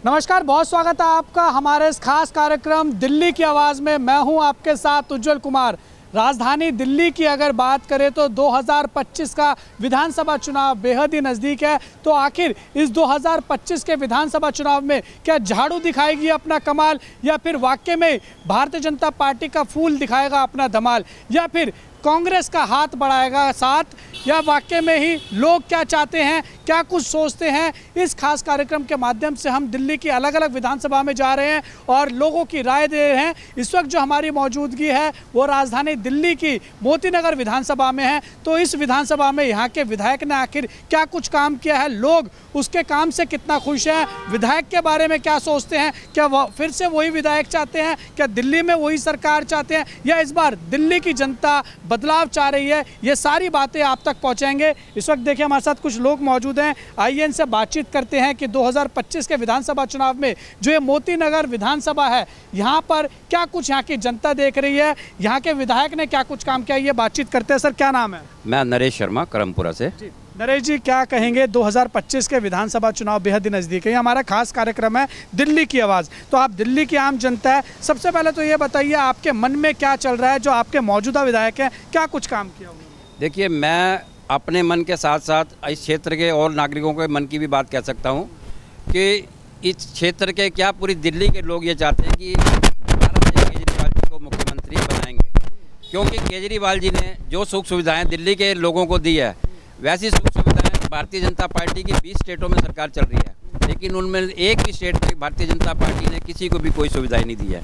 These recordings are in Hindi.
नमस्कार, बहुत स्वागत है आपका हमारे इस खास कार्यक्रम दिल्ली की आवाज़ में। मैं हूं आपके साथ उज्जवल कुमार। राजधानी दिल्ली की अगर बात करें तो 2025 का विधानसभा चुनाव बेहद ही नज़दीक है। तो आखिर इस 2025 के विधानसभा चुनाव में क्या झाड़ू दिखाएगी अपना कमाल, या फिर वाकई में भारतीय जनता पार्टी का फूल दिखाएगा अपना धमाल, या फिर कांग्रेस का हाथ बढ़ाएगा साथ, या वाकई में ही लोग क्या चाहते हैं, क्या कुछ सोचते हैं। इस खास कार्यक्रम के माध्यम से हम दिल्ली की अलग अलग विधानसभा में जा रहे हैं और लोगों की राय दे रहे हैं। इस वक्त जो हमारी मौजूदगी है वो राजधानी दिल्ली की मोती नगर विधानसभा में है। तो इस विधानसभा में यहाँ के विधायक ने आखिर क्या कुछ काम किया है, लोग उसके काम से कितना खुश हैं, विधायक के बारे में क्या सोचते हैं, क्या फिर से वही विधायक चाहते हैं, क्या दिल्ली में वही सरकार चाहते हैं, या इस बार दिल्ली की जनता बदलाव चाह रही है, ये सारी बातें आप तक पहुंचाएंगे। इस वक्त देखिए हमारे साथ कुछ लोग मौजूद हैं, आइए इनसे बातचीत करते हैं कि 2025 के विधानसभा चुनाव में जो ये मोती नगर विधानसभा है, यहाँ पर क्या कुछ यहाँ की जनता देख रही है, यहाँ के विधायक ने क्या कुछ काम किया, ये बातचीत करते हैं। सर क्या नाम है? मैं नरेश शर्मा, करमपुरा से। नरेश जी, क्या कहेंगे? 2025 के विधानसभा चुनाव बेहद ही नज़दीक है, ये हमारा खास कार्यक्रम है दिल्ली की आवाज़। तो आप दिल्ली की आम जनता है, सबसे पहले तो ये बताइए आपके मन में क्या चल रहा है, जो आपके मौजूदा विधायक हैं क्या कुछ काम किया उन्होंने? देखिए, मैं अपने मन के साथ साथ इस क्षेत्र के और नागरिकों के मन की भी बात कह सकता हूँ कि इस क्षेत्र के क्या पूरी दिल्ली के लोग ये चाहते हैं कि केजरीवाल जी को मुख्यमंत्री बनाएंगे, क्योंकि केजरीवाल जी ने जो सुख सुविधाएँ दिल्ली के लोगों को दी है, वैसी सुख सुविधाएं भारतीय जनता पार्टी की 20 स्टेटों में सरकार चल रही है, लेकिन उनमें एक भी स्टेट में भारतीय जनता पार्टी ने किसी को भी कोई सुविधाएं नहीं दी है।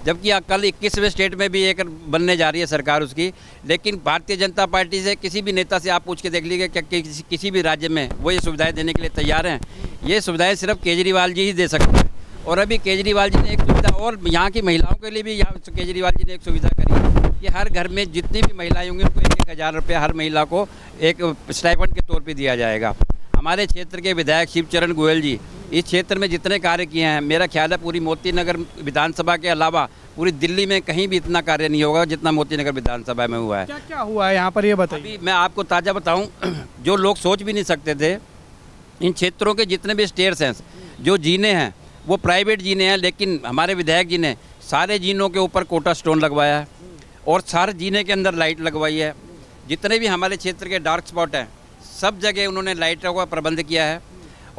जबकि कल 21वें स्टेट में भी एक बनने जा रही है सरकार उसकी, लेकिन भारतीय जनता पार्टी से किसी भी नेता से आप पूछ के देख लीजिए क्या किसी भी राज्य में वो ये सुविधाएँ देने के लिए तैयार हैं। ये सुविधाएँ सिर्फ केजरीवाल जी ही दे सकते हैं। और अभी केजरीवाल जी ने एक सुविधा, और यहाँ की महिलाओं के लिए भी यहाँ केजरीवाल जी ने एक सुविधा करी है कि हर घर में जितनी भी महिलाएं होंगी उनको 1,000 रुपये हर महिला को एक स्टाइपेंड के तौर पे दिया जाएगा। हमारे क्षेत्र के विधायक शिवचरण गोयल जी इस क्षेत्र में जितने कार्य किए हैं, मेरा ख्याल है पूरी मोती नगर विधानसभा के अलावा पूरी दिल्ली में कहीं भी इतना कार्य नहीं होगा जितना मोती नगर विधानसभा में हुआ है। क्या क्या हुआ है यहाँ पर, ये बताइए। अभी मैं आपको ताज़ा बताऊँ, जो लोग सोच भी नहीं सकते थे, इन क्षेत्रों के जितने भी स्टेयर्स हैं, जो जीने हैं वो प्राइवेट जीने हैं, लेकिन हमारे विधायक जी ने सारे जीनों के ऊपर कोटा स्टोन लगवाया है और सारे जीने के अंदर लाइट लगवाई है। जितने भी हमारे क्षेत्र के डार्क स्पॉट हैं सब जगह उन्होंने लाइटों का प्रबंध किया है।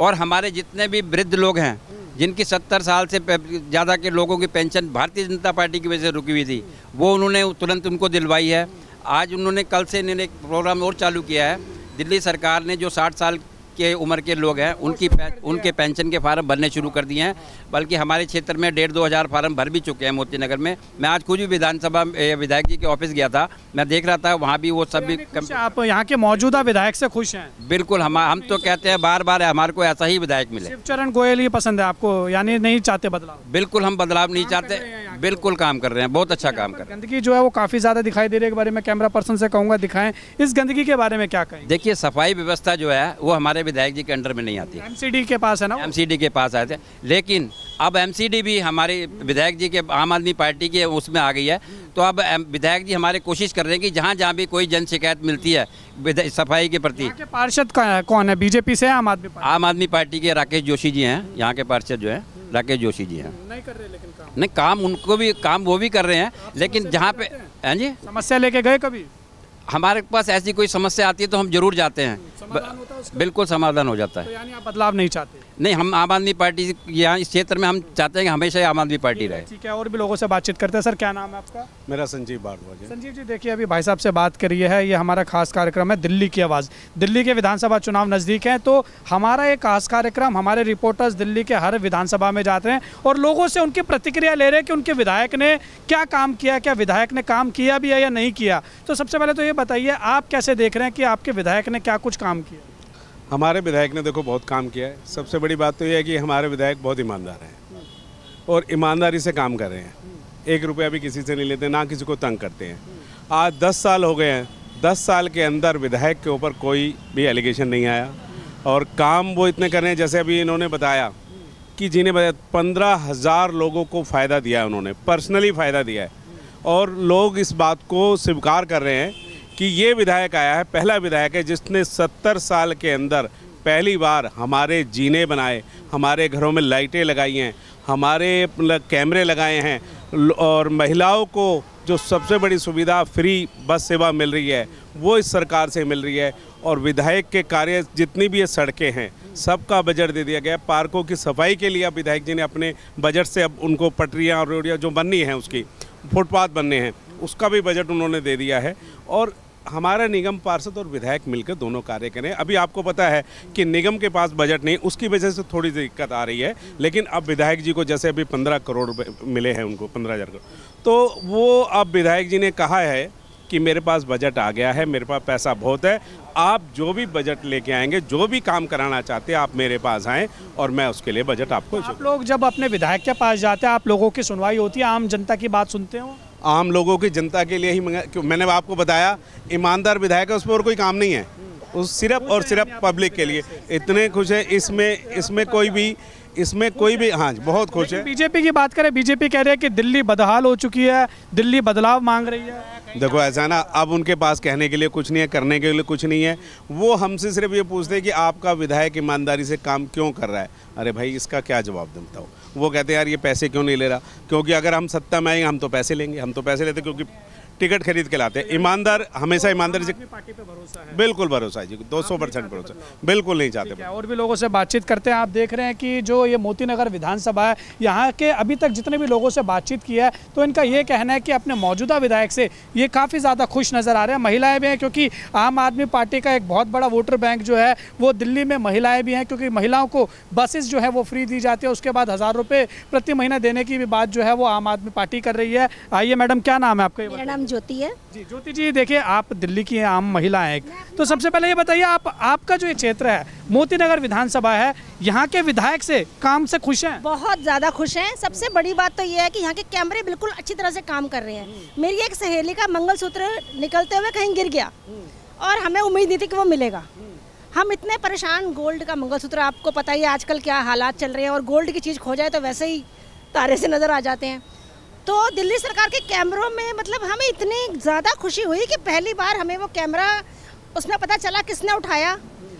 और हमारे जितने भी वृद्ध लोग हैं जिनकी 70 साल से ज़्यादा के लोगों की पेंशन भारतीय जनता पार्टी की वजह से रुकी हुई थी, वो उन्होंने तुरंत उनको दिलवाई है। आज उन्होंने कल से इन्होंने एक प्रोग्राम और चालू किया है। दिल्ली सरकार ने जो 60 साल के उम्र के लोग हैं उनके पेंशन के फार्म भरने शुरू कर दिए हैं, बल्कि हमारे क्षेत्र में 1,500-2 हज़ार फार्म भर भी चुके हैं मोती नगर में। मैं आज खुद भी विधानसभा विधायक जी के ऑफिस गया था, मैं देख रहा था वहाँ भी वो सब भी आप यहाँ के मौजूदा विधायक से खुश हैं? बिल्कुल, हम तो कहते हैं बार बार हमारे को ऐसा ही विधायक मिले। शिवचरण गोयल ही पसंद है आपको, यानी नहीं चाहते बदलाव? बिल्कुल, हम बदलाव नहीं चाहते, बिल्कुल काम कर रहे हैं, बहुत अच्छा काम कर रहे हैं। गंदगी जो है वो काफ़ी ज़्यादा दिखाई दे रही है, के बारे में कैमरा पर्सन से कहूँगा दिखाएं, इस गंदगी के बारे में क्या कहें? देखिए, सफाई व्यवस्था जो है वो हमारे विधायक जी के अंडर नहीं आती। एमसीडी के पास है ना? एमसीडी के पास आए थे, लेकिन अब एमसीडी भी हमारे विधायक जी के आम आदमी पार्टी के उसमें आ गई है। तो अब विधायक जी हमारे कोशिश कर रहे हैं कि जहाँ जहाँ भी कोई जन शिकायत मिलती है सफाई के प्रति। पार्षद कौन है, बीजेपी से? आम आदमी पार्टी के राकेश जोशी जी हैं, यहाँ के पार्षद जो है राकेश जोशी जी हैं। नहीं कर रहे, लेकिन काम नहीं, काम उनको भी काम वो भी कर रहे हैं, लेकिन जहाँ पे हैं जी समस्या लेके गए कभी? हमारे पास ऐसी कोई समस्या आती है तो हम जरूर जाते हैं, बिल्कुल समाधान हो जाता है। तो यानी आप बदलाव नहीं चाहते? नहीं, हम आम आदमी पार्टी यहाँ इस क्षेत्र में हम चाहते हैं कि हमेशा आम आदमी पार्टी रहे। ठीक है, और भी लोगों से बातचीत करते हैं। सर क्या नाम है आपका? मेरा संजीव भारद्वाज। संजीव जी, देखिए अभी भाई साहब से बात करिए है, ये हमारा खास कार्यक्रम है दिल्ली की आवाज़। दिल्ली के विधानसभा चुनाव नज़दीक हैं, तो हमारा एक खास कार्यक्रम, हमारे रिपोर्टर्स दिल्ली के हर विधानसभा में जाते हैं और लोगों से उनकी प्रतिक्रिया ले रहे हैं कि उनके विधायक ने क्या काम किया, क्या विधायक ने काम किया भी है या नहीं किया। तो सबसे पहले तो ये बताइए, आप कैसे देख रहे हैं कि आपके विधायक ने क्या कुछ काम किया? हमारे विधायक ने देखो बहुत काम किया है। सबसे बड़ी बात तो ये है कि हमारे विधायक बहुत ईमानदार हैं और ईमानदारी से काम कर रहे हैं। 1 रुपया भी किसी से नहीं लेते, ना किसी को तंग करते हैं। आज 10 साल हो गए हैं, 10 साल के अंदर विधायक के ऊपर कोई भी एलिगेशन नहीं आया और काम वो इतने कर रहे हैं। जैसे अभी इन्होंने बताया कि जिन्हें 15,000 लोगों को फ़ायदा दिया है, उन्होंने पर्सनली फ़ायदा दिया है और लोग इस बात को स्वीकार कर रहे हैं कि ये विधायक आया है, पहला विधायक है जिसने 70 साल के अंदर पहली बार हमारे जीने बनाए, हमारे घरों में लाइटें लगाई हैं, हमारे कैमरे लगाए हैं और महिलाओं को जो सबसे बड़ी सुविधा फ्री बस सेवा मिल रही है वो इस सरकार से मिल रही है। और विधायक के कार्य जितनी भी ये सड़कें हैं सबका बजट दे दिया गया। पार्कों की सफाई के लिए अब विधायक जी ने अपने बजट से अब उनको पटरियाँ और रोडियाँ जो बननी हैं, उसकी फुटपाथ बनने हैं, उसका भी बजट उन्होंने दे दिया है। और हमारा निगम पार्षद और विधायक मिलकर दोनों कार्य करें। अभी आपको पता है कि निगम के पास बजट नहीं, उसकी वजह से थोड़ी दिक्कत आ रही है, लेकिन अब विधायक जी को जैसे अभी 15 करोड़ रुपये मिले हैं उनको, 15,000 करोड़, तो वो अब विधायक जी ने कहा है कि मेरे पास बजट आ गया है, मेरे पास पैसा बहुत है, आप जो भी बजट लेके आएंगे, जो भी काम कराना चाहते हैं आप मेरे पास आएँ और मैं उसके लिए बजट आपको। आप लोग जब अपने विधायक के पास जाते हैं, आप लोगों की सुनवाई होती है, आम जनता की बात सुनते हो? आम लोगों की जनता के लिए ही मैंने आपको बताया, ईमानदार विधायक है, उस पर और कोई काम नहीं है, उस सिर्फ और सिर्फ पब्लिक के लिए इतने खुश है। इसमें कोई भी हाँ बहुत खुश है। बीजेपी की बात करें, बीजेपी कह रही है कि दिल्ली बदहाल हो चुकी है, दिल्ली बदलाव मांग रही है। देखो ऐसा ना, अब उनके पास कहने के लिए कुछ नहीं है, करने के लिए कुछ नहीं है। वो हमसे सिर्फ ये पूछते हैं कि आपका विधायक ईमानदारी से काम क्यों कर रहा है। अरे भाई इसका क्या जवाब दूं बताओ। वो कहते हैं यार ये पैसे क्यों नहीं ले रहा, क्योंकि अगर हम सत्ता में आएंगे हम तो पैसे लेंगे, हम तो पैसे लेते क्योंकि टिकट खरीद के लाते हैं। ईमानदार हमेशा ईमानदारी से, पार्टी पे भरोसा है? बिल्कुल भरोसा है जी, 200% भरोसा, बिल्कुल नहीं चाहते। और भी लोगों से बातचीत करते हैं। आप देख रहे हैं कि जो ये मोती नगर विधानसभा है, यहाँ के अभी तक जितने भी लोगों से बातचीत की है तो इनका ये कहना है कि अपने मौजूदा विधायक से ये काफ़ी ज़्यादा खुश नज़र आ रहे हैं। महिलाएं भी हैं, क्योंकि आम आदमी पार्टी का एक बहुत बड़ा वोटर बैंक जो है वो दिल्ली में महिलाएँ भी हैं, क्योंकि महिलाओं को बसेस जो है वो फ्री दी जाती है, उसके बाद 1000 रुपये प्रति महीना देने की भी बात जो है वो आम आदमी पार्टी कर रही है। आइए मैडम, क्या नाम है आपका? मेरा नाम ज्योति है जी। ज्योति जी, देखिए आप दिल्ली की आम महिला हैं, तो सबसे पहले ये बताइए आपका जो ये क्षेत्र है मोती नगर विधानसभा है, यहाँ के विधायक से काम से खुश हैं? बहुत ज़्यादा खुश हैं। सबसे बड़ी बात तो ये है कि यहाँ के कैमरे बिल्कुल अच्छी तरह से काम कर रहे हैं। मेरी एक सहेली का मंगलसूत्र निकलते हुए कहीं गिर गया और हमें उम्मीद नहीं थी कि वो मिलेगा। हम इतने परेशान, गोल्ड का मंगलसूत्र, आपको पता ही है आजकल क्या हालात चल रहे हैं, और गोल्ड की चीज़ खो जाए तो वैसे ही तारे से नज़र आ जाते हैं। तो दिल्ली सरकार के कैमरों में मतलब हमें इतनी ज़्यादा खुशी हुई कि पहली बार हमें वो कैमरा, उसमें पता चला किसने उठाया,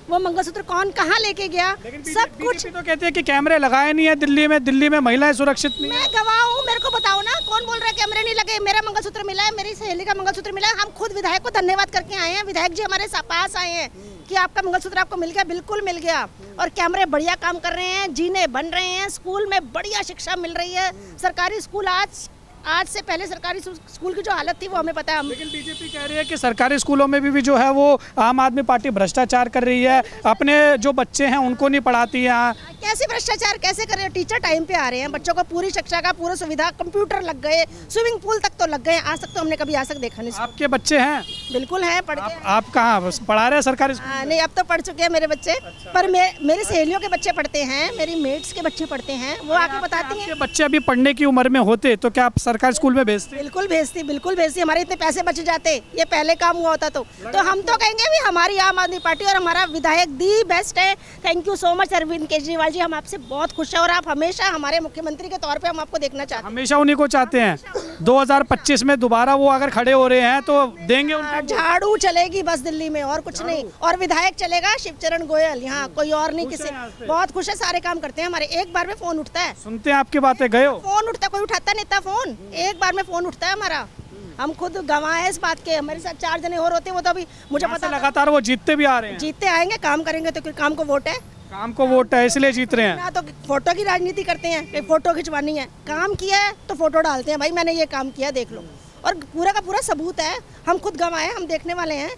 वो मंगलसूत्र कौन कहाँ लेके गया, सब कुछ। तो कहते हैं कि कैमरे लगाए नहीं है दिल्ली में महिलाएं सुरक्षित नहीं। मैं गवाह हूँ, मेरे को बताओ ना कौन बोल रहा है कैमरे नहीं लगे। मेरा मंगलसूत्र मिला है, मेरी सहेली का मंगलसूत्र मिला है। हम खुद विधायक को धन्यवाद करके आए हैं। विधायक जी हमारे पास आए हैं कि आपका मंगलसूत्र आपको मिल गया। बिल्कुल मिल गया। और कैमरे बढ़िया काम कर रहे हैं, जीने बन रहे हैं, स्कूल में बढ़िया शिक्षा मिल रही है। सरकारी स्कूल आज से पहले सरकारी स्कूल की जो हालत थी वो हमें पता है। लेकिन बीजेपी कह रही है कि सरकारी स्कूलों में भी जो है वो आम आदमी पार्टी भ्रष्टाचार कर रही है, अपने जो बच्चे हैं उनको नहीं पढ़ाती है। कैसे भ्रष्टाचार कैसे कर रहे हैं? टीचर टाइम पे आ रहे हैं, बच्चों को पूरी शिक्षा का पूरा सुविधा, कंप्यूटर लग गए, स्विमिंग पूल तक तो लग गए। आज तक तो हमने कभी आज तक देखा नहीं। आपके बच्चे हैं? बिल्कुल हैं, पढ़ के। आप कहाँ पढ़ा रहे हैं? सरकारी स्कूल? नहीं, अब तो पढ़ चुके हैं मेरे बच्चे। पर मेरी सहेलियों के बच्चे पढ़ते हैं, मेरी मेट्स के बच्चे पढ़ते हैं, वो आके बताती हैं। बच्चे अभी पढ़ने की उम्र में होते तो क्या आप सरकारी स्कूल में भेजते? बिल्कुल भेजती। हमारे इतने पैसे बच जाते, ये पहले काम हुआ होता तो हम तो कहेंगे भी हमारी आम आदमी पार्टी और हमारा विधायक दी बेस्ट है। Thank you so much Arvind Kejriwal ji, हम आपसे बहुत खुश हैं और आप हमेशा हमारे मुख्यमंत्री के तौर पे हम आपको देखना चाहते हैं। हमेशा उन्हीं को चाहते हैं। 2025 में दोबारा वो अगर खड़े हो रहे हैं तो देंगे उनको। झाड़ू चलेगी बस दिल्ली में, और कुछ नहीं। और विधायक चलेगा शिवचरण गोयल, यहाँ कोई और नहीं। किसी बहुत खुश है, सारे काम करते हैं हमारे। एक बार में फोन उठता है, सुनते हैं आपकी बातें, गए हो? फोन उठता, कोई उठाता नहीं था फोन, एक बार में फोन उठता है हमारा। हम खुद गवाह हैं इस बात के। हमारे साथ 4 जने और होते, वो तो अभी मुझे पता, लगातार वो जीतते भी आ रहे हैं। जीतते आएंगे, काम करेंगे तो फिर काम को वोट है। काम को वोट है इसलिए जीत रहे हैं ना। तो फोटो की राजनीति करते हैं, फोटो खिंचवानी है, काम किया है तो फोटो डालते हैं, भाई मैंने ये काम किया देख लो, और पूरा का पूरा सबूत है। हम खुद गवाह हैं, हम देखने वाले हैं।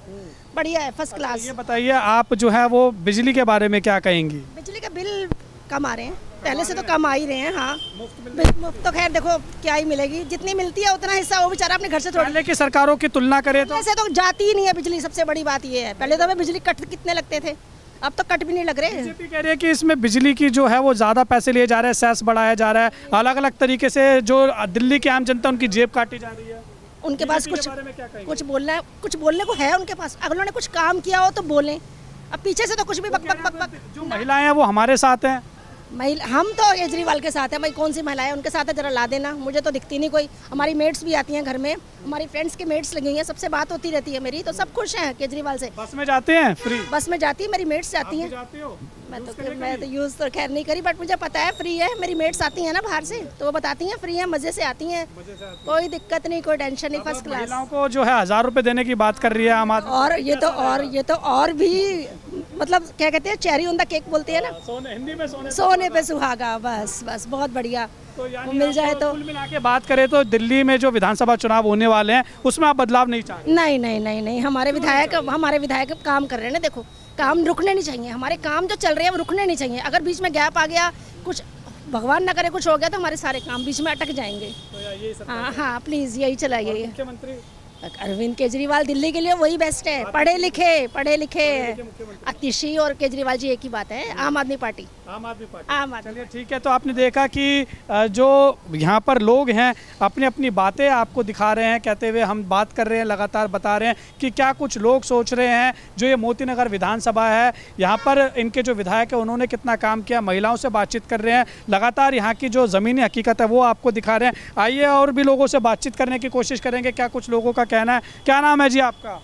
बढ़िया है, फर्स्ट क्लास। ये बताइए आप जो है वो बिजली के बारे में क्या कहेंगी? बिजली का बिल कम आ रहे हैं, पहले से तो कम आ ही रहे हैं। हाँ, मुफ्त तो खैर देखो क्या ही मिलेगी, जितनी मिलती है उतना हिस्सा वो बेचारा अपने घर से थोड़ा। पहले की सरकारों की तुलना करें तो ऐसे तो जाती ही नहीं है बिजली। सबसे बड़ी बात ये है, पहले तो हमें बिजली कट कितने लगते थे, अब तो कट भी नहीं लग रहे। बीजेपी कह रही है कि इसमें बिजली की जो है वो ज़्यादा पैसे लिए जा रहे हैं, सेस बढ़ाया जा रहा है, अलग अलग तरीके से जो दिल्ली की आम जनता उनकी जेब काटी जा रही है। उनके पास कुछ बोलने को है उनके पास। अगर उन्होंने कुछ काम किया हो तो बोलें, अब पीछे से तो कुछ भी बक बक बक बक। जो महिलाएं हैं वो हमारे साथ हैं, महिला हम तो केजरीवाल के साथ है भाई, कौन सी महिलाएं उनके साथ है, जरा ला देना, मुझे तो दिखती नहीं कोई। हमारी मेट्स भी आती हैं घर में, हमारी फ्रेंड्स की मेट्स लगी हुई हैं, सबसे बात होती रहती है मेरी, तो सब खुश हैं केजरीवाल से। बस में जाते हैं फ्री? बस में जाती है, मेरी मेट्स जाती हैं। मैं तो यूज़ तो खैर नहीं करी, बट मुझे पता है फ्री है। मेरी मेट्स आती हैं ना बाहर से, तो वो बताती हैं फ्री है, मज़े से आती हैं, कोई दिक्कत नहीं, कोई टेंशन नहीं, फर्स्ट क्लास। महिलाओं को जो है 1000 रुपए देने की बात कर रही है आम आदमी। और ये तो और भी मतलब क्या कहते हैं, चेरी ऑन द केक बोलते हैं ना, हिंदी में सोने पे सुहागा, बस बहुत बढ़िया। तो वो मिल जाए तो कुल मिला के बात करें तो दिल्ली में जो विधानसभा चुनाव होने वाले हैं उसमें आप बदलाव नहीं चाहते? नहीं, हमारे विधायक काम कर रहे हैं ना, देखो काम रुकने नहीं चाहिए, हमारे काम जो चल रहे हैं वो रुकने नहीं चाहिए। अगर बीच में गैप आ गया, कुछ भगवान ना करे कुछ हो गया, तो हमारे सारे काम बीच में अटक जाएंगे। हाँ प्लीज़ यही चलाइए। मुख्यमंत्री अरविंद केजरीवाल दिल्ली के लिए वही बेस्ट है, पढ़े लिखे आतिशी और केजरीवाल जी एक ही बात है, आम आदमी पार्टी। चलिए ठीक है, तो आपने देखा कि जो यहाँ पर लोग हैं अपनी अपनी बातें आपको दिखा रहे हैं, कहते हुए हम बात कर रहे हैं, लगातार बता रहे हैं कि क्या कुछ लोग सोच रहे हैं। जो ये मोती नगर विधानसभा है, यहाँ पर इनके जो विधायक है उन्होंने कितना काम किया, महिलाओं से बातचीत कर रहे हैं, लगातार यहाँ की जो ज़मीनी हकीकत है वो आपको दिखा रहे हैं। आइए और भी लोगों से बातचीत करने की कोशिश करेंगे, क्या कुछ लोगों का कहना है। क्या नाम है जी आपका?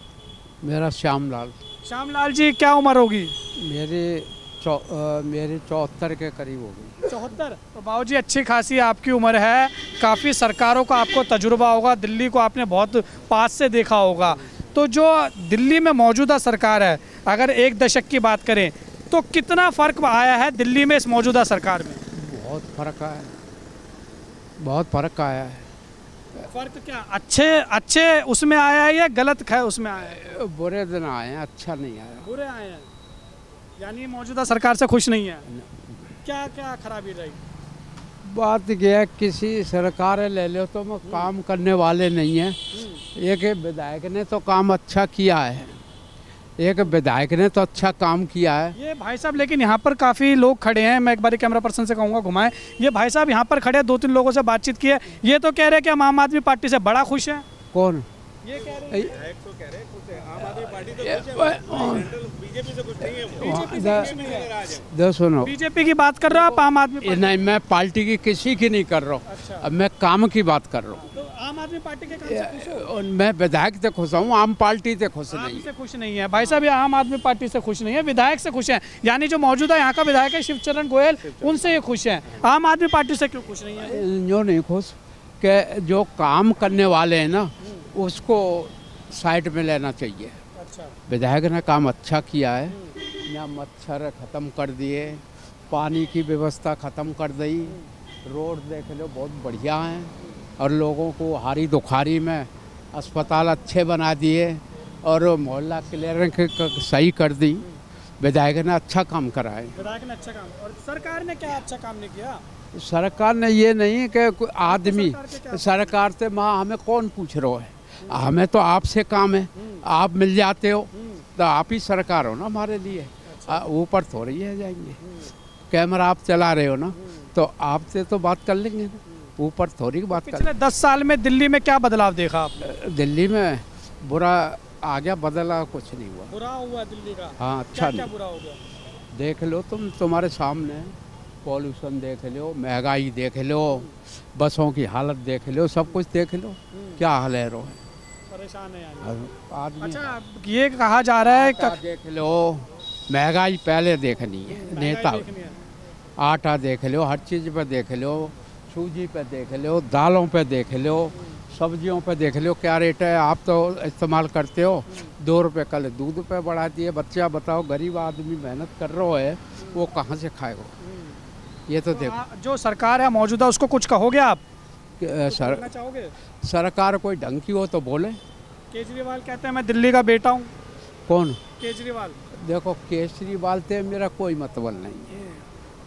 मेरा श्यामलाल। श्यामलाल जी, क्या उम्र होगी? मेरी 74 के करीब होगी। 74? तो बाबू जी अच्छी खासी आपकी उम्र है, काफ़ी सरकारों का आपको तजुर्बा होगा, दिल्ली को आपने बहुत पास से देखा होगा। तो जो दिल्ली में मौजूदा सरकार है, अगर एक दशक की बात करें तो कितना फ़र्क आया है दिल्ली में इस मौजूदा सरकार में? बहुत फ़र्क आया है। फ़र्क क्या अच्छे उसमें आया है या गलत है उसमें आया है? बुरे दिन आए हैं, अच्छा नहीं आया। बुरे आए हैं, यानी मौजूदा सरकार से खुश नहीं है। क्या क्या खराबी रही? बात यह है, किसी सरकार ले लो तो वो काम करने वाले नहीं हैं। एक विधायक ने तो काम अच्छा किया है, काम किया है। ये भाई साहब, लेकिन यहाँ पर काफ़ी लोग खड़े हैं, मैं एक बार कैमरा पर्सन से कहूँगा घुमाएं। ये भाई साहब यहाँ पर खड़े हैं, 2-3 लोगों से बातचीत की है, ये तो कह रहे हैं कि हम आम आदमी पार्टी से बड़ा खुश हैं। कौन? ये कह रहे हैं आम आदमी पार्टी तो बीजेपी से कुछ नहीं है। सुनो, बीजेपी की बात कर रहे हो आप, आम आदमी? नहीं, मैं पार्टी की किसी की नहीं कर रहा हूँ। अच्छा। अब मैं काम की बात कर रहा हूँ। तो आम आदमी पार्टी के काम से खुश हो? मैं विधायक से खुश हूँ, आम पार्टी से खुश नहीं। से खुश नहीं है भाई साहब, ये आम आदमी पार्टी से खुश नहीं है, विधायक से खुश हैं। यानी जो मौजूदा यहाँ का विधायक है शिवचरण गोयल, उनसे ये खुश हैं। आम आदमी पार्टी से क्यों खुश नहीं है? जो नहीं खुश कि जो काम करने वाले हैं ना, उसको साइड में लेना चाहिए। अच्छा। विधायक ने काम अच्छा किया है, यहाँ मच्छर ख़त्म कर दिए, पानी की व्यवस्था ख़त्म कर दी, रोड देख लो बहुत बढ़िया हैं, और लोगों को हारी दुखारी में अस्पताल अच्छे बना दिए, और मोहल्ला क्लियरिंग सही कर दी। विधायक ने अच्छा काम करा है। विधायक ने अच्छा काम, और सरकार ने क्या अच्छा काम नहीं किया? सरकार ने ये नहीं कि कोई आदमी सरकार से माँ हमें कौन पूछ रहा है, हमें तो आपसे काम है, आप मिल जाते हो तो आप ही सरकार हो ना हमारे लिए। ऊपर थोड़ी है जाएंगे, कैमरा आप चला रहे हो ना, तो आपसे तो बात कर लेंगे ना, ऊपर थोड़ी बात कर। पिछले 10 साल में दिल्ली में क्या बदलाव देखा आपने? दिल्ली में बुरा आ गया, बदला कुछ नहीं हुआ। बुरा हुआ दिल्ली का? हाँ, अच्छा क्या बुरा हो गया? देख लो तुम्हारे सामने, पॉल्यूशन देख लो, महंगाई देख लो, बसों की हालत देख लो, सब कुछ देख लो, क्या हाल है। परेशान है यानी आदमी। अच्छा, ये कहा जा रहा है देख लो, महंगाई पहले देखनी है, नेता आटा देख लो, हर चीज़ पे देख लो, सूजी पे देख लो, दालों पे देख लो, सब्जियों पे देख लो क्या रेट है। आप तो इस्तेमाल करते हो, 2 रुपये कल दूध पे बढ़ा दिए। बच्चा बताओ, गरीब आदमी मेहनत कर रहा है, वो कहाँ से खाएगा? ये तो देखो, जो सरकार है मौजूदा, उसको कुछ कहोगे आप? चाहोगे सरकार कोई ढंग की हो तो बोले। केजरीवाल कहते हैं मैं दिल्ली का बेटा हूँ। कौन? केजरीवाल। देखो, केजरीवाल से मेरा कोई मतलब नहीं है,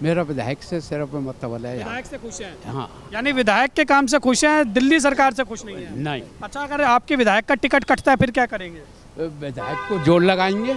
मेरा विधायक से सिर्फ मतलब है। विधायक से खुश हैं? हाँ। यानी विधायक के काम से खुश हैं, दिल्ली सरकार से खुश नहीं है? नहीं। अच्छा, अगर आपके विधायक का टिकट कटता है फिर क्या करेंगे? विधायक को जोड़ लगाएंगे।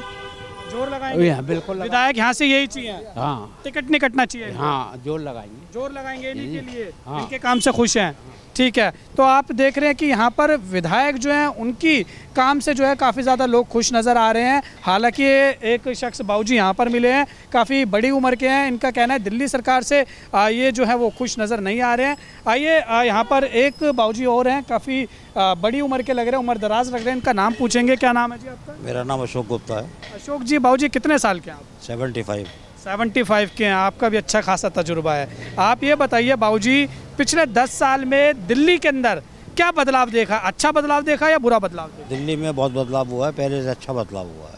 जोर लगाएंगे? यहाँ बिल्कुल विधायक यहाँ से यही चाहिए, हाँ टिकट नहीं कटना चाहिए। हाँ, जोर लगाएंगे। जोर लगाएंगे इन्हीं के लिए, हाँ। इनके काम से खुश हैं। ठीक है, तो आप देख रहे हैं कि यहाँ पर विधायक जो हैं उनकी काम से जो है काफ़ी ज़्यादा लोग खुश नज़र आ रहे हैं। हालांकि एक शख्स बाबूजी यहाँ पर मिले हैं, काफ़ी बड़ी उम्र के हैं। इनका कहना है दिल्ली सरकार से ये जो है वो खुश नज़र नहीं आ रहे हैं। आइए यहाँ पर एक बाबूजी और हैं, काफ़ी बड़ी उम्र के लग रहे हैं, उम्र दराज लग रहे हैं। इनका नाम पूछेंगे। क्या नाम है जी आपका? मेरा नाम अशोक गुप्ता है। अशोक जी, बाबूजी कितने साल के हैं आप? 75। 75 के हैं, आपका भी अच्छा खासा तजुर्बा है। आप ये बताइए बाबूजी, पिछले 10 साल में दिल्ली के अंदर क्या बदलाव देखा? अच्छा बदलाव देखा या बुरा बदलाव देखा? दिल्ली में बहुत बदलाव हुआ है, पहले से अच्छा बदलाव हुआ है।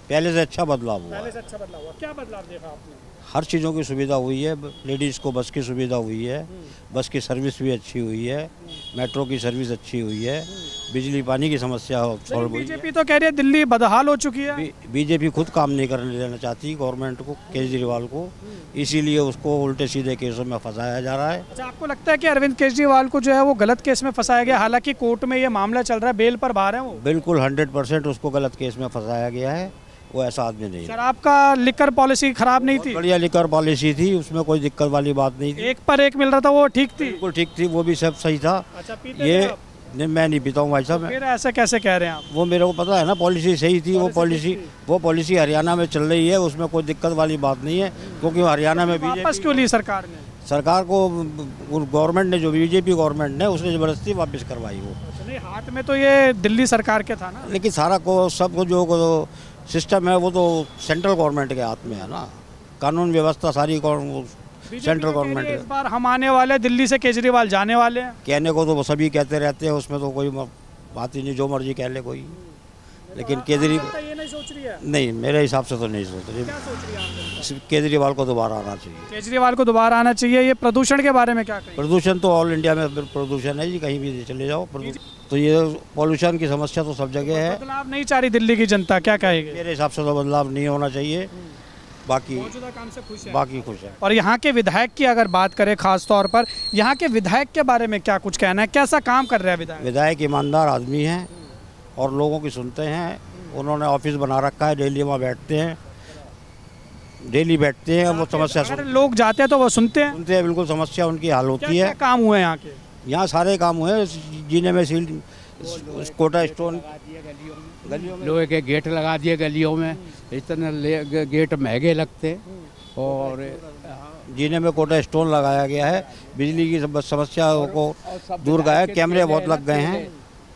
पहले से अच्छा बदलाव हुआ पहले है। से अच्छा बदलाव हुआ। क्या बदलाव देखा आपने? हर चीज़ों की सुविधा हुई है। लेडीज़ को बस की सुविधा हुई है, बस की सर्विस भी अच्छी हुई है, मेट्रो की सर्विस अच्छी हुई है, बिजली पानी की समस्या सॉल्व हुई है। बीजेपी तो कह रही है दिल्ली बदहाल हो चुकी है। बीजेपी खुद काम नहीं करने देना चाहती गवर्नमेंट को, केजरीवाल को, इसीलिए उसको उल्टे सीधे केसों में फंसाया जा रहा है। अच्छा, आपको लगता है कि अरविंद केजरीवाल को जो है वो गलत केस में फंसाया गया? हालांकि कोर्ट में ये मामला चल रहा है, बेल पर बाहर है वो। बिल्कुल 100% उसको गलत केस में फंसाया गया है। वो ऐसा आदमी नहीं है। शराब का लिकर पॉलिसी खराब नहीं थी? बढ़िया लिकर पॉलिसी थी, उसमें कोई दिक्कत वाली बात नहीं थी। एक पर एक मिल रहा था, वो ठीक थी? बिल्कुल ठीक थी, वो भी सब सही था। अच्छा, पीते ये थे आप? नहीं, मैं नहीं पीता हूँ भाई साहब। फिर ऐसे कैसे कह रहे हैं आप? वो मेरे को पता है ना, पॉलिसी सही थी। वो पॉलिसी हरियाणा में चल रही है, उसमें कोई दिक्कत वाली बात नहीं है, क्योंकि हरियाणा में वापस क्यों ली सरकार ने? सरकार को गवर्नमेंट ने, जो बीजेपी गवर्नमेंट ने, उसने ज़बरदस्ती वापस करवाई वो। नहीं, हाथ में तो ये दिल्ली सरकार के था ना। लेकिन सारा को सबको जो सिस्टम है वो तो सेंट्रल गवर्नमेंट के हाथ में है ना। कानून व्यवस्था सारी सेंट्रल गवर्नमेंट इस बार हम आने वाले, दिल्ली से केजरीवाल जाने वाले हैं। कहने को तो वो सभी कहते रहते हैं, उसमें तो कोई बात ही नहीं, जो मर्जी कह ले कोई। लेकिन केजरीवाल ये नहीं सोच रही है? नहीं, मेरे हिसाब से तो नहीं सोच रही। क्या सोच रही है आप? केजरीवाल को दोबारा आना चाहिए। केजरीवाल को दोबारा आना चाहिए। ये प्रदूषण के बारे में क्या कहेंगे? प्रदूषण तो ऑल इंडिया में प्रदूषण है जी, कहीं भी चले जाओ तो ये पॉल्यूशन की समस्या तो सब जगह है। बदलाव नहीं चाह रही दिल्ली की जनता, क्या कहेगी? मेरे हिसाब से तो बदलाव नहीं होना चाहिए। बाकी मौजूदा काम से खुश है? बाकी खुश है। और यहाँ के विधायक की अगर बात करें खास तौर पर, यहाँ के विधायक के बारे में क्या कुछ कहना है? कैसा काम कर रहे हैं विधायक? विधायक ईमानदार आदमी हैं और लोगों की सुनते हैं। उन्होंने ऑफिस बना रखा है, डेली वहाँ बैठते हैं, वो समस्या अगर लोग जाते हैं तो वो सुनते हैं? सुनते हैं, बिल्कुल समस्या उनकी हल होती क्या है। काम हुए यहाँ के? यहाँ सारे काम हुए। जीने में सील, कोटा स्टोन, गलियों में लोहे के गेट लगा दिए गलियों में, इतने गेट महंगे लगते। और जीने में कोटा स्टोन लगाया गया है। बिजली की समस्या को दूर गया है, कैमरे बहुत लग गए हैं।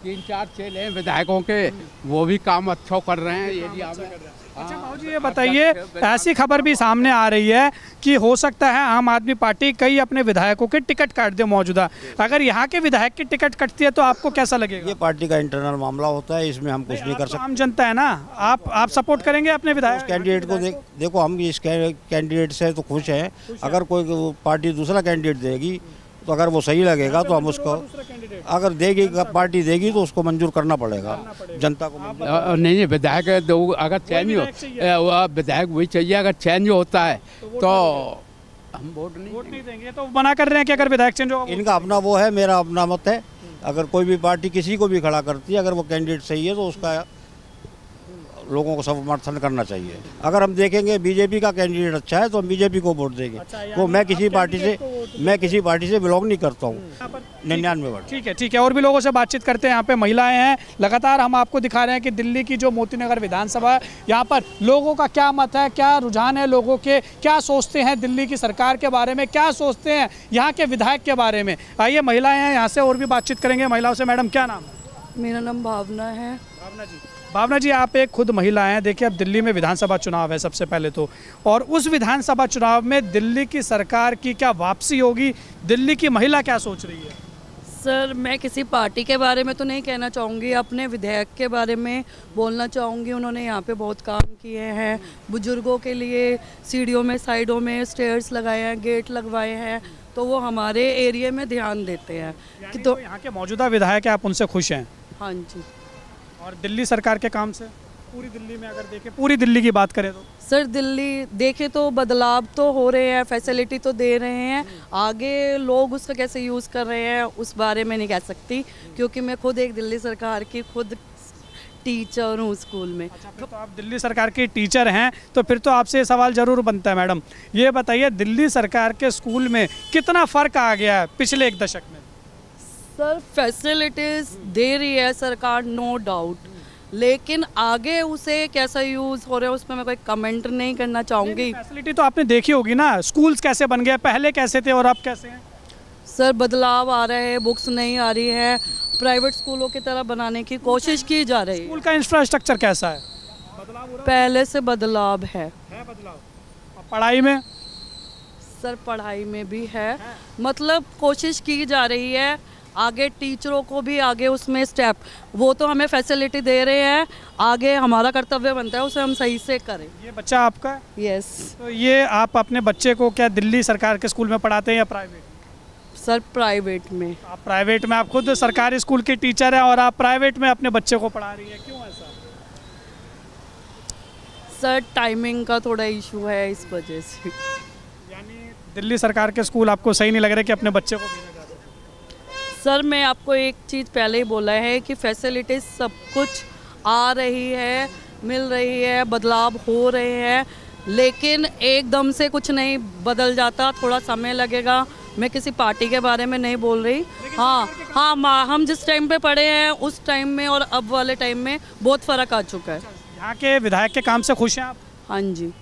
3-4 चेले हैं विधायकों के, वो भी काम अच्छा कर रहे हैं एरिया में। अच्छा बाबूजी, ये बताइए, ऐसी खबर भी सामने आ रही है कि हो सकता है आम आदमी पार्टी कई अपने विधायकों के टिकट काट दे मौजूदा। अगर यहाँ के विधायक की टिकट कटती है तो आपको कैसा लगेगा? ये पार्टी का इंटरनल मामला होता है, इसमें हम कुछ नहीं कर सकते। आम जनता है ना, आप सपोर्ट करेंगे अपने विधायक? कैंडिडेट को देखो, हम इस कैंडिडेट से तो खुश हैं। अगर कोई पार्टी दूसरा कैंडिडेट देगी तो अगर वो सही लगेगा तो हम उसको, अगर देगी पार्टी देगी तो उसको मंजूर करना पड़ेगा, जनता को मंजूर। नहीं, विधायक अगर चेंज हो, विधायक वही चाहिए। अगर चेंज होता है तो हम वोट नहीं देंगे। तो मना कर रहे हैं कि अगर विधायक चेंज होगा? इनका अपना वो है, मेरा अपना मत है। अगर कोई भी पार्टी किसी को भी खड़ा करती है, अगर वो कैंडिडेट सही है तो उसका लोगों को समर्थन करना चाहिए। अगर हम देखेंगे बीजेपी का कैंडिडेट अच्छा है तो हम बीजेपी को वोट देंगे। तो मैं किसी पार्टी से बिलोंग नहीं करता हूँ। 99 वोट। ठीक है। और भी लोगों से बातचीत करते हैं। यहाँ पे महिलाएं हैं। लगातार हम आपको दिखा रहे हैं कि दिल्ली की जो मोतीनगर विधानसभा है, यहाँ पर लोगों का क्या मत है, क्या रुझान है लोगों के, क्या सोचते हैं दिल्ली की सरकार के बारे में, क्या सोचते हैं यहाँ के विधायक के बारे में। आइए, महिलाएं हैं, यहाँ से और भी बातचीत करेंगे महिलाओं से। मैडम, क्या नाम है? मेरा नाम भावना है। भावना जी, आप एक खुद महिला हैं। देखिए, अब दिल्ली में विधानसभा चुनाव है सबसे पहले तो, और उस विधानसभा चुनाव में दिल्ली की सरकार की क्या वापसी होगी? दिल्ली की महिला क्या सोच रही है? सर, मैं किसी पार्टी के बारे में तो नहीं कहना चाहूँगी, अपने विधायक के बारे में बोलना चाहूँगी। उन्होंने यहाँ पे बहुत काम किए हैं। बुजुर्गों के लिए सीढ़ियों में, साइडों में स्टेयर्स लगाए हैं, गेट लगवाए हैं, तो वो हमारे एरिया में ध्यान देते हैं। कि तो यहाँ के मौजूदा विधायक हैं, आप उनसे खुश हैं? हाँ जी। और दिल्ली सरकार के काम से पूरी दिल्ली में अगर देखें, पूरी दिल्ली की बात करें तो? सर, दिल्ली देखें तो बदलाव तो हो रहे हैं, फैसिलिटी तो दे रहे हैं। आगे लोग उसका कैसे यूज़ कर रहे हैं उस बारे में नहीं कह सकती, क्योंकि मैं खुद एक दिल्ली सरकार की टीचर हूँ स्कूल में। अच्छा, फिर तो आप दिल्ली सरकार के टीचर हैं, तो फिर तो आपसे ये सवाल ज़रूर बनता है मैडम, ये बताइए दिल्ली सरकार के स्कूल में कितना फ़र्क आ गया है पिछले एक दशक में? सर फैसिलिटीज़ दे रही है सरकार, नो डाउट, लेकिन आगे उसे कैसा यूज़ हो रहा है उसमें मैं कोई कमेंट नहीं करना चाहूँगी। फैसिलिटी तो आपने देखी होगी ना, स्कूल्स कैसे बन गए, पहले कैसे थे और अब कैसे हैं? सर बदलाव आ रहा है, बुक्स नहीं आ रही है, प्राइवेट स्कूलों की तरह बनाने की कोशिश की जा रही है। स्कूल का इंफ्रास्ट्रक्चर कैसा है? पहले से बदलाव है बदलाव। और पढ़ाई में? सर पढ़ाई में भी है, मतलब कोशिश की जा रही है, आगे टीचरों को भी आगे उसमें स्टेप, वो तो हमें फैसिलिटी दे रहे हैं, आगे हमारा कर्तव्य बनता है उसे हम सही से करें। ये बच्चा आपका है? यस। तो ये आप अपने बच्चे को क्या दिल्ली सरकार के स्कूल में पढ़ाते हैं या प्राइवेट? सर प्राइवेट में। आप प्राइवेट में, आप खुद सरकारी स्कूल के टीचर हैं और आप प्राइवेट में अपने बच्चे को पढ़ा रही हैं, क्यों ऐसा? सर टाइमिंग का थोड़ा इशू है इस वजह से। यानी दिल्ली सरकार के स्कूल आपको सही नहीं लग रहे कि अपने बच्चे को भेजा जा सके? सर मैं आपको एक चीज़ पहले ही बोला है कि फैसिलिटीज़ सब कुछ आ रही है, मिल रही है, बदलाव हो रहे हैं, लेकिन एकदम से कुछ नहीं बदल जाता, थोड़ा समय लगेगा। मैं किसी पार्टी के बारे में नहीं बोल रही। हाँ, हम जिस टाइम पे पढ़े हैं उस टाइम में और अब वाले टाइम में बहुत फ़र्क आ चुका है। यहाँ के विधायक के काम से खुश हैं आप? हाँ जी।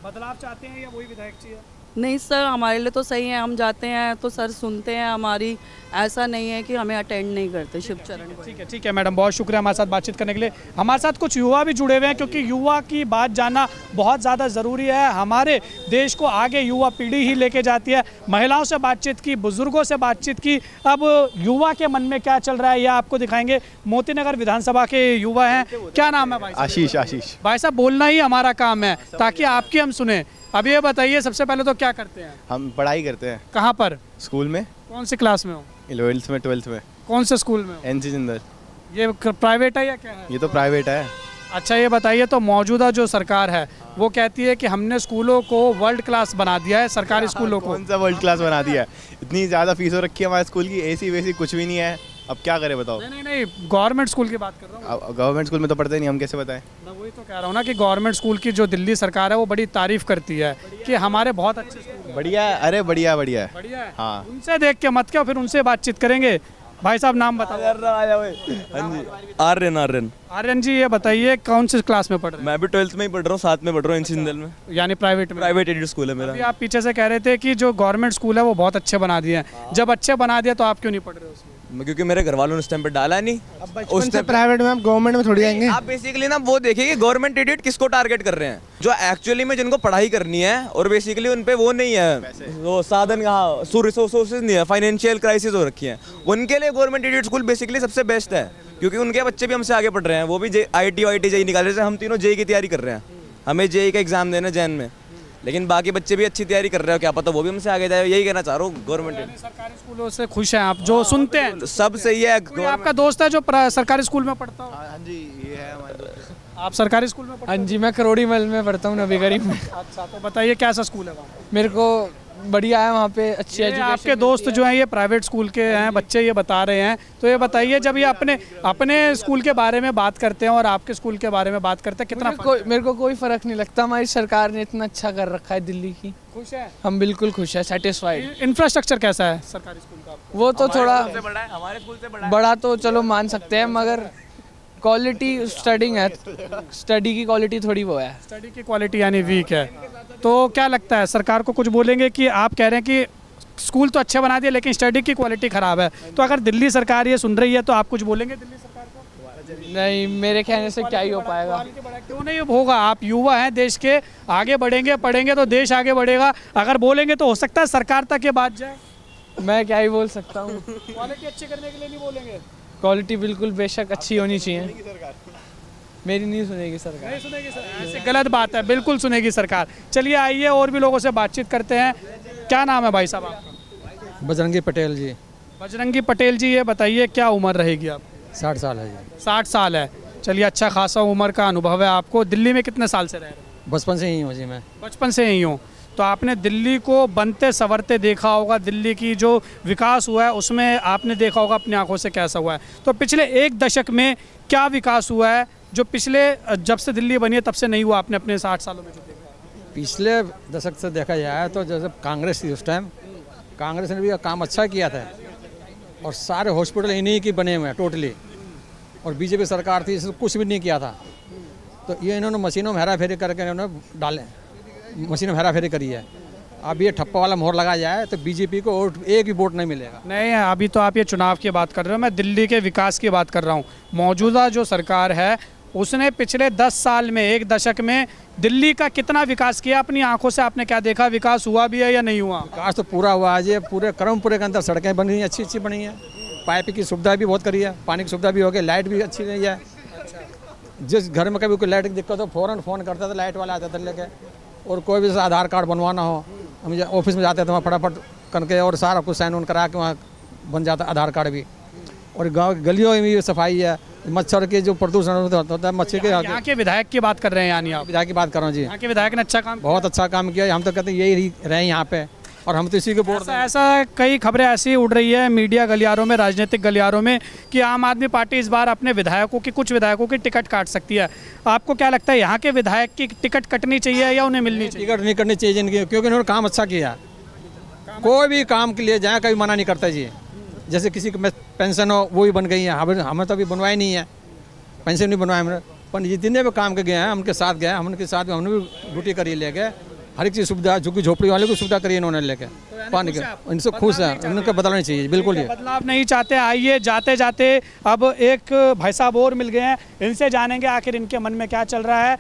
बदलाव चाहते हैं या वही विधायक चाहिए? नहीं सर, हमारे लिए तो सही है, हम जाते हैं तो सर सुनते हैं हमारी, ऐसा नहीं है कि हमें अटेंड नहीं करते शिवचरण को। ठीक है मैडम, बहुत शुक्रिया हमारे साथ बातचीत करने के लिए। हमारे साथ कुछ युवा भी जुड़े हुए हैं, क्योंकि युवा की बात जानना बहुत ज़्यादा ज़रूरी है। हमारे देश को आगे युवा पीढ़ी ही लेके जाती है। महिलाओं से बातचीत की, बुजुर्गों से बातचीत की, अब युवा के मन में क्या चल रहा है यह आपको दिखाएंगे। मोती नगर विधानसभा के युवा हैं, क्या नाम है भाई? आशीष। भाई साहब, बोलना ही हमारा काम है ताकि आपकी हम सुने। अब ये बताइए, सबसे पहले तो क्या करते हैं? हम पढ़ाई करते हैं। कहाँ पर? स्कूल में। कौन सी क्लास में हो? 11th में, 12th में। कौन से स्कूल में हो? NC जिंदल। ये प्राइवेट है या क्या है? ये तो प्राइवेट है। अच्छा, ये बताइए, तो मौजूदा जो सरकार है वो कहती है कि हमने स्कूलों को वर्ल्ड क्लास बना दिया है, सरकारी स्कूलों को। कौन सा वर्ल्ड क्लास बना दिया है? इतनी ज़्यादा फीसों रखी है हमारे स्कूल की, AC वेसी कुछ भी नहीं है। अब क्या करें बताओ? नहीं, गवर्नमेंट स्कूल की बात कर रहा हूँ। गवर्नमेंट स्कूल में तो पढ़ते नहीं, हम कैसे बताएं? मैं वही तो कह रहा हूँ ना कि गवर्नमेंट स्कूल की जो दिल्ली सरकार है वो बड़ी तारीफ करती है कि हमारे बहुत अच्छे स्कूल। बढ़िया है, अरे बढ़िया बढ़िया है। बढ़िया है। हाँ, उनसे देख के मत क्या, फिर उनसे बातचीत करेंगे। भाई साहब, नाम बताओ। आर्यन। आर्यन जी, ये बताइए कौन सी क्लास में पढ़ रहे हैं? मैं भी 12th में ही पढ़ रहा हूँ, साथ में पढ़ रहा हूँ NC जिंदल में, यानी प्राइवेट में? प्राइवेट एडेड स्कूल है मेरा। अभी आप पीछे से कह रहे थे कि जो गवर्नमेंट स्कूल है वो बहुत अच्छे बना दिए हैं। जब अच्छे बना दिया तो आप क्यों नहीं पढ़ रहे उसमें? क्योंकि मेरे घर वालों ने उस टाइम पे डाला नहीं। उस टाइम प्राइवेट में, हम गवर्नमेंट में थोड़ी जाएंगे। आप बेसिकली ना वो देखिए कि गवर्नमेंट एडेड किसको टारगेट कर रहे हैं, जो एक्चुअली में जिनको पढ़ाई करनी है और बेसिकली उन पे वो नहीं है, वो साधन कहाँ, रिसोर्सेज नहीं है, फाइनेंशियल क्राइसिस हो रखी है, उनके लिए गवर्नमेंट एडेड स्कूल बेसिकली सबसे बेस्ट है। क्योंकि उनके बच्चे भी हमसे आगे पढ़ रहे हैं, वो भी IIT JEE निकाल रहे हैं। हम तीनों JEE की तैयारी कर रहे हैं, हमें JEE का एग्जाम देना जैन में, लेकिन बाकी बच्चे भी अच्छी तैयारी कर रहे हो, क्या पता वो भी हमसे आगे जाए। यही कहना चाह रहा हूँ। गवर्नमेंट सरकारी स्कूलों से खुश हैं आप, जो सुनते हैं? सब सही है। कोई आपका दोस्त है जो सरकारी स्कूल में पढ़ता हो? हाँ जी, ये है हमारे दोस्त। आप सरकारी स्कूल में पढ़ते हो? हाँ जी, मैं करोड़ीमल में पढ़ता हूँ, नबी गरीब में। अच्छा, तो बताइए कैसा स्कूल है वहाँ? मेरे को बढ़िया है वहाँ पे, अच्छी एजुकेशन। आपके दोस्त जो हैं ये प्राइवेट स्कूल के हैं बच्चे, ये बता रहे हैं, तो ये बताइए जब ये अपने स्कूल के बारे में बात करते हैं और आपके स्कूल के बारे में बात करते हैं, कितना मेरे को कोई फ़र्क नहीं लगता। हमारी सरकार ने इतना अच्छा कर रखा है दिल्ली की। खुश है? हम बिल्कुल खुश है, सेटिस्फाइड। इंफ्रास्ट्रक्चर कैसा है सरकारी स्कूल का? वो तो थोड़ा हमारे स्कूल से बड़ा तो चलो मान सकते हैं, मगर क्वालिटी स्टडी की क्वालिटी थोड़ी वो है। स्टडी की क्वालिटी यानी वीक है। तो क्या लगता है, सरकार को कुछ बोलेंगे कि आप कह रहे हैं कि स्कूल तो अच्छे बना दिए लेकिन स्टडी की क्वालिटी ख़राब है, तो अगर दिल्ली सरकार ये सुन रही है तो आप कुछ बोलेंगे दिल्ली सरकार को? नहीं, मेरे कहने से क्या ही हो पाएगा। क्यों नहीं होगा? आप युवा हैं देश के, आगे बढ़ेंगे, पढ़ेंगे तो देश आगे बढ़ेगा। अगर बोलेंगे तो हो सकता है सरकार तक ये बात जाए। मैं क्या ही बोल सकता हूँ। क्वालिटी अच्छी करने के लिए नहीं बोलेंगे? क्वालिटी बिल्कुल बेशक अच्छी होनी चाहिए। मेरी नहीं सुनेगी सरकार। नहीं सुनेगी सरकार, ऐसे गलत बात है, बिल्कुल सुनेगी सरकार। चलिए आइए और भी लोगों से बातचीत करते हैं। क्या नाम है भाई साहब आपका? बजरंगी पटेल जी। बजरंगी पटेल जी, ये बताइए क्या उम्र रहेगी आप? 60 साल है जी। 60 साल है, चलिए अच्छा खासा उम्र का अनुभव है आपको। दिल्ली में कितने साल से रह रहे हैं? बचपन से ही हूँ जी मैं। बचपन से ही हूँ। तो आपने दिल्ली को बनते संवरते देखा होगा, दिल्ली की जो विकास हुआ है उसमें आपने देखा होगा अपनी आंखों से कैसा हुआ है। तो पिछले एक दशक में क्या विकास हुआ है जो पिछले जब से दिल्ली बनी है तब से नहीं हुआ, आपने अपने 60 सालों में जो देखा? पिछले दशक से देखा जाए तो जैसे कांग्रेस थी उस टाइम, कांग्रेस ने भी काम अच्छा किया था और सारे हॉस्पिटल इन्हीं की बने हुए हैं टोटली, और बीजेपी सरकार थी इसने कुछ भी नहीं किया था। तो ये इन्होंने मशीनों में हेरा फेरी करके इन्होंने डाले, मशीनों में हेरा फेरी करी है। अब ये ठप्पा वाला मोहर लगा जाए तो बीजेपी को एक भी वोट नहीं मिलेगा। नहीं, अभी तो आप ये चुनाव की बात कर रहे हो, मैं दिल्ली के विकास की बात कर रहा हूँ। मौजूदा जो सरकार है उसने पिछले 10 साल में, एक दशक में दिल्ली का कितना विकास किया? अपनी आंखों से आपने क्या देखा? विकास हुआ भी है या नहीं हुआ? विकास तो पूरा हुआ है। ये पूरे कर्मपुरे के अंदर सड़कें बनी हैं, अच्छी अच्छी बनी है, पाइप की सुविधा भी बहुत करी है, पानी की सुविधा भी हो गई, लाइट भी अच्छी नहीं है। जिस घर में कभी कोई लाइट की दिक्कत हो फ़ौरन फ़ोन करता था, लाइट वाला आता था लेके। और कोई भी आधार कार्ड बनवाना हो, हम ऑफिस में जाते थे वहाँ फटाफट करके और सारा कुछ साइन ऑन करा के वहाँ बन जाता आधार कार्ड भी। और गाँव गलियों में भी सफाई है, मच्छर के जो प्रदूषण होता है मच्छर के। यहाँ के विधायक की बात कर रहे हैं यानी आप? विधायक की बात कर रहा हूँ जी। यहाँ के विधायक ने अच्छा काम, बहुत अच्छा काम किया। हम तो कहते हैं यही रहे यहाँ पे, और हम तो इसी के वोट। ऐसा कई खबरें ऐसी उड़ रही है मीडिया गलियारों में, राजनीतिक गलियारों में, कि आम आदमी पार्टी इस बार अपने विधायकों की, कुछ विधायकों की टिकट काट सकती है। आपको क्या लगता है, यहाँ के विधायक की टिकट कटनी चाहिए या उन्हें मिलनी चाहिए? टिकट नहीं करनी चाहिए जिनकी, क्योंकि उन्होंने काम अच्छा किया। कोई भी काम के लिए जाए कभी मना नहीं करता जी। जैसे किसी की पेंशन हो वो भी बन गई है, हमें तो अभी बनवाई नहीं है, पेंशन नहीं बनवाए हमने। पर जितने भी काम के गए हैं उनके साथ गए, हम उनके साथ हमने भी ड्यूटी करी ले गए, हर एक चीज़ सुविधा, झुग्गी झोपड़ी वाले को सुविधा करी इन्होंने लेके। पानी के इनसे खुश है, उनका बदलाव नहीं चाहिए बिल्कुल। ये बदलाव नहीं चाहते। आइए जाते जाते अब एक भाई साहब और मिल गए हैं, इनसे जानेंगे आखिर इनके मन में क्या चल रहा है।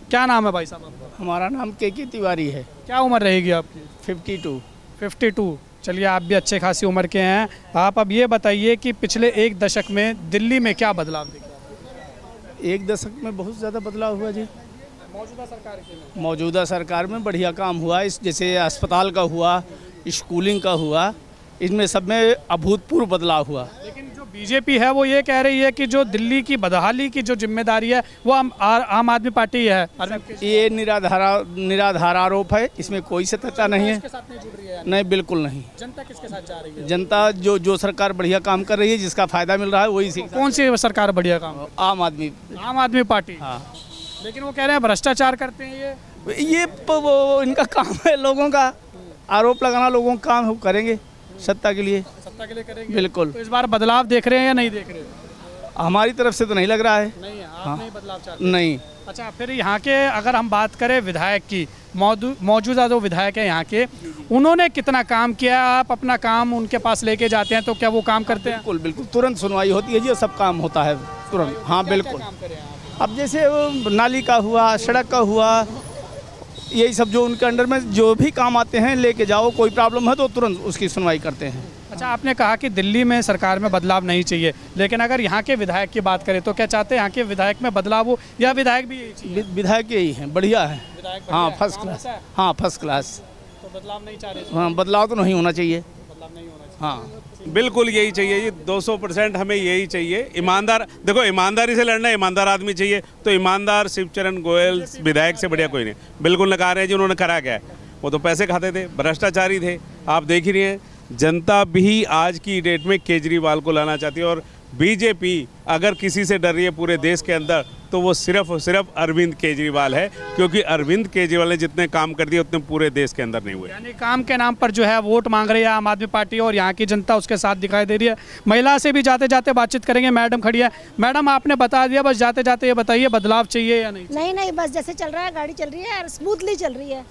क्या नाम है भाई साहब आपका? हमारा नाम के तिवारी है। क्या उम्र रहेगी आपकी? 52। चलिए, आप भी अच्छे खासी उम्र के हैं। आप अब ये बताइए कि पिछले एक दशक में दिल्ली में क्या बदलाव दिखा? एक दशक में बहुत ज़्यादा बदलाव हुआ जी। मौजूदा सरकार में बढ़िया काम हुआ। इस जैसे अस्पताल का हुआ, स्कूलिंग का हुआ, इसमें सब में अभूतपूर्व बदलाव हुआ। लेकिन जो बीजेपी है वो ये कह रही है कि जो दिल्ली की बदहाली की जो जिम्मेदारी है वो आम आदमी पार्टी है। ये निराधार आरोप है, इसमें कोई सत्यता नहीं है। नहीं, बिल्कुल नहीं। जनता किसके साथ जा रही है? जनता जो सरकार बढ़िया काम कर रही है, जिसका फायदा मिल रहा है वही। कौन सी सरकार बढ़िया काम? आम आदमी पार्टी। हाँ, लेकिन वो कह रहे हैं भ्रष्टाचार करते हैं। ये इनका काम है, लोगों का आरोप लगाना, लोगों का काम करेंगे सत्ता के लिए करेंगे। बिल्कुल। तो इस बार बदलाव देख रहे हैं या नहीं देख रहे? हमारी तरफ से तो नहीं लग रहा है। नहीं है, आप नहीं बदलाव चाहते? नहीं। अच्छा, फिर यहाँ के अगर हम बात करें विधायक की, मौजूदा जो विधायक है यहाँ के, उन्होंने कितना काम किया? आप अपना काम उनके पास लेके जाते हैं तो क्या वो काम करते हैं? बिल्कुल, तुरंत सुनवाई होती है जी, सब काम होता है तुरंत। हाँ बिल्कुल। अब जैसे नाली का हुआ, सड़क का हुआ, यही सब जो उनके अंडर में जो भी काम आते हैं लेके जाओ, कोई प्रॉब्लम है तो तुरंत उसकी सुनवाई करते हैं। अच्छा, आपने कहा कि दिल्ली में सरकार में बदलाव नहीं चाहिए, लेकिन अगर यहाँ के विधायक की बात करें तो क्या चाहते हैं यहाँ के विधायक में बदलाव हो या विधायक भी यही चाहिए? विधायक यही है, बढ़िया है। हाँ, फर्स्ट क्लास। हाँ, फर्स्ट क्लास। तो बदलाव नहीं चाह रहे? हाँ, बदलाव तो नहीं होना चाहिए। बदलाव नहीं होना चाहिए। हाँ, बिल्कुल यही चाहिए जी, 200% हमें यही चाहिए। ईमानदार, देखो ईमानदारी से लड़ना, ईमानदार आदमी चाहिए। तो ईमानदार शिवचरण गोयल विधायक से बढ़िया कोई नहीं। बिल्कुल नकार रहे हैं जी, उन्होंने करा क्या है? वो तो पैसे खाते थे, भ्रष्टाचारी थे। आप देख ही रहे हैं, जनता भी आज की डेट में केजरीवाल को लाना चाहती है। और बीजेपी अगर किसी से डर रही है पूरे देश के अंदर तो वो सिर्फ और सिर्फ अरविंद केजरीवाल है, क्योंकि अरविंद केजरीवाल ने जितने काम कर दिए उतने पूरे देश के अंदर नहीं हुए। यानी काम के नाम पर जो है वोट मांग रही है आम आदमी पार्टी और यहाँ की जनता उसके साथ दिखाई दे रही है। महिला से भी जाते जाते बातचीत करेंगे। मैडम खड़ी है। मैडम, आपने बता दिया, बस जाते जाते ये बताइए बदलाव चाहिए या नहीं? नहीं, बस जैसे चल रहा है, गाड़ी चल रही है, स्मूथली चल रही है।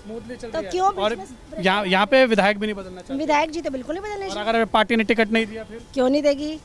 तो क्यों? और यहाँ पे विधायक भी नहीं बदलना चाहिए? विधायक जी तो बिल्कुल नहीं बदलने चाहिए। अगर पार्टी ने टिकट नहीं दिया फिर? क्यों नहीं देगी?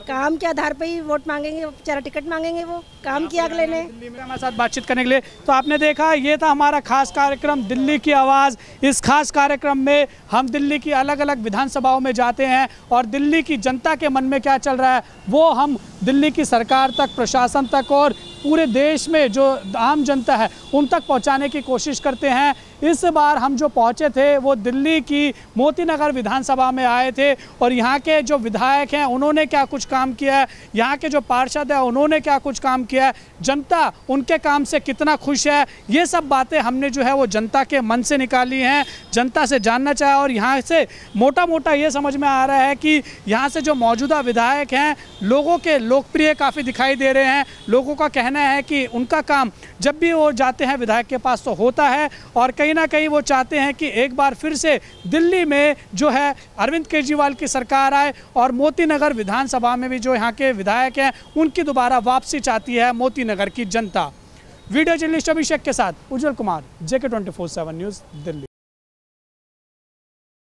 काम के आधार पे ही वोट मांगेंगे, बेचारा टिकट मांगेंगे, वो काम किया अगले ने। हमारे साथ बातचीत करने के लिए तो आपने देखा, ये था हमारा खास कार्यक्रम दिल्ली की आवाज़। इस खास कार्यक्रम में हम दिल्ली की अलग अलग विधानसभाओं में जाते हैं और दिल्ली की जनता के मन में क्या चल रहा है वो हम दिल्ली की सरकार तक, प्रशासन तक और पूरे देश में जो आम जनता है उन तक पहुंचाने की कोशिश करते हैं। इस बार हम जो पहुंचे थे वो दिल्ली की मोती नगर विधानसभा में आए थे और यहाँ के जो विधायक हैं उन्होंने क्या कुछ काम किया है, यहाँ के जो पार्षद हैं उन्होंने क्या कुछ काम किया है, जनता उनके काम से कितना खुश है, ये सब बातें हमने जो है वो जनता के मन से निकाली हैं, जनता से जानना चाहा। और यहाँ से मोटा मोटा ये समझ में आ रहा है कि यहाँ से जो मौजूदा विधायक हैं लोगों के लोकप्रिय काफ़ी दिखाई दे रहे हैं। लोगों का कहना है कि उनका काम जब भी वो जाते हैं विधायक के पास तो होता है और कहीं ना कहीं वो चाहते हैं कि एक बार फिर से दिल्ली में जो है अरविंद केजरीवाल की सरकार आए और मोती नगर विधानसभा में भी जो यहाँ के विधायक हैं उनकी दोबारा वापसी चाहती है मोती नगर की जनता। वीडियो जर्नलिस्ट अभिषेक के साथ उज्जवल कुमार, JK 24/7 न्यूज़, दिल्ली।